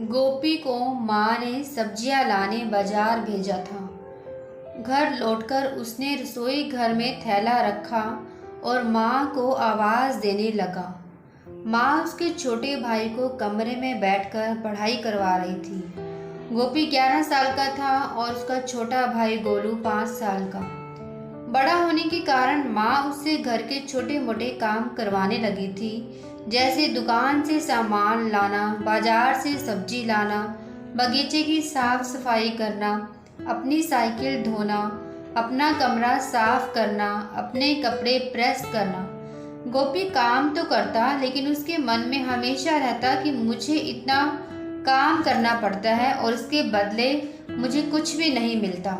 गोपी को माँ ने सब्जियां लाने बाजार भेजा था। घर लौटकर उसने रसोई घर में थैला रखा और माँ को आवाज़ देने लगा। माँ उसके छोटे भाई को कमरे में बैठकर पढ़ाई करवा रही थी। गोपी 11 साल का था और उसका छोटा भाई गोलू 5 साल का। बड़ा होने के कारण माँ उससे घर के छोटे मोटे काम करवाने लगी थी, जैसे दुकान से सामान लाना, बाजार से सब्जी लाना, बगीचे की साफ सफाई करना, अपनी साइकिल धोना, अपना कमरा साफ करना, अपने कपड़े प्रेस करना। गोपी काम तो करता, लेकिन उसके मन में हमेशा रहता कि मुझे इतना काम करना पड़ता है और इसके बदले मुझे कुछ भी नहीं मिलता।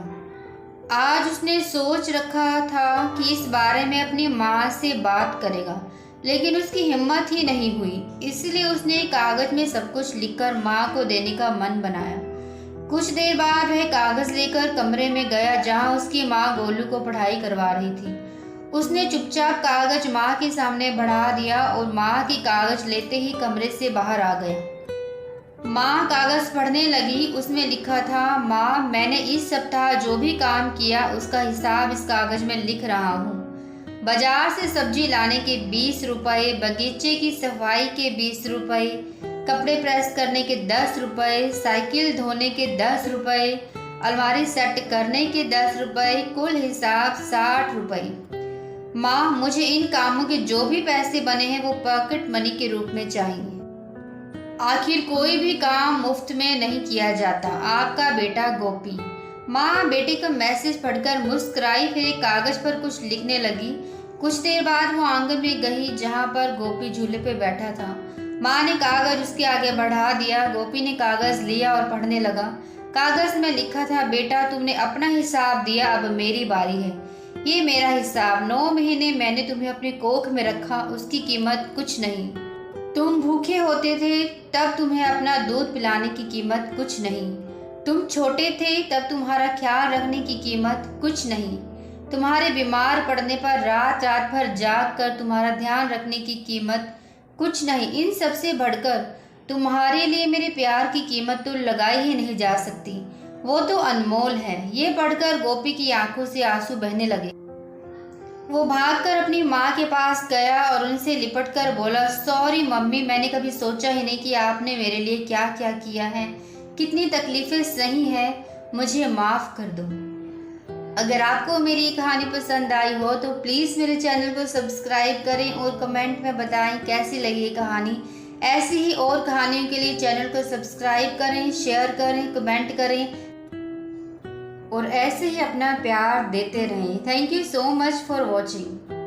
आज उसने सोच रखा था कि इस बारे में अपनी माँ से बात करेगा, लेकिन उसकी हिम्मत ही नहीं हुई। इसलिए उसने कागज में सब कुछ लिखकर माँ को देने का मन बनाया। कुछ देर बाद वह कागज लेकर कमरे में गया जहाँ उसकी माँ गोलू को पढ़ाई करवा रही थी। उसने चुपचाप कागज माँ के सामने बढ़ा दिया और माँ की कागज लेते ही कमरे से बाहर आ गया। माँ कागज पढ़ने लगी। उसमें लिखा था, माँ, मैंने इस सप्ताह जो भी काम किया उसका हिसाब इस कागज में लिख रहा हूँ। बाजार से सब्जी लाने के 20 रुपये, बगीचे की सफाई के 20 रुपये, कपड़े प्रेस करने के 10 रुपये, साइकिल धोने के 10 रुपये, अलमारी सेट करने के 10 रुपये, कुल हिसाब 60 रुपये। माँ, मुझे इन कामों के जो भी पैसे बने हैं वो पॉकेट मनी के रूप में चाहिए। आखिर कोई भी काम मुफ्त में नहीं किया जाता। आपका बेटा गोपी। माँ बेटे का मैसेज पढ़कर मुस्कुराई, फिर एक कागज पर कुछ लिखने लगी। कुछ देर बाद वो आंगन में गई जहाँ पर गोपी झूले पे बैठा था। माँ ने कागज उसके आगे बढ़ा दिया। गोपी ने कागज लिया और पढ़ने लगा। कागज में लिखा था, बेटा, तुमने अपना हिसाब दिया, अब मेरी बारी है। ये मेरा हिसाब। 9 महीने मैंने तुम्हें अपनी कोख में रखा, उसकी कीमत कुछ नहीं। तुम भूखे होते थे तब तुम्हें अपना दूध पिलाने की कीमत कुछ नहीं। तुम छोटे थे तब तुम्हारा ख्याल रखने की कीमत कुछ नहीं। तुम्हारे बीमार पड़ने पर रात रात भर जाग कर तुम्हारा ध्यान रखने की कीमत कुछ नहीं। इन सबसे बढ़कर तुम्हारे लिए मेरे प्यार की कीमत तो लगाई ही नहीं जा सकती, वो तो अनमोल है। ये पढ़कर गोपी की आंखों से आंसू बहने लगे। वो भागकर अपनी माँ के पास गया और उनसे लिपटकर बोला, सॉरी मम्मी, मैंने कभी सोचा ही नहीं कि आपने मेरे लिए क्या क्या किया है, कितनी तकलीफ़ें सही हैं, मुझे माफ़ कर दो। अगर आपको मेरी ये कहानी पसंद आई हो तो प्लीज़ मेरे चैनल को सब्सक्राइब करें और कमेंट में बताएं कैसी लगी ये कहानी। ऐसी ही और कहानियों के लिए चैनल को सब्सक्राइब करें, शेयर करें, कमेंट करें और ऐसे ही अपना प्यार देते रहें। Thank you so much for watching.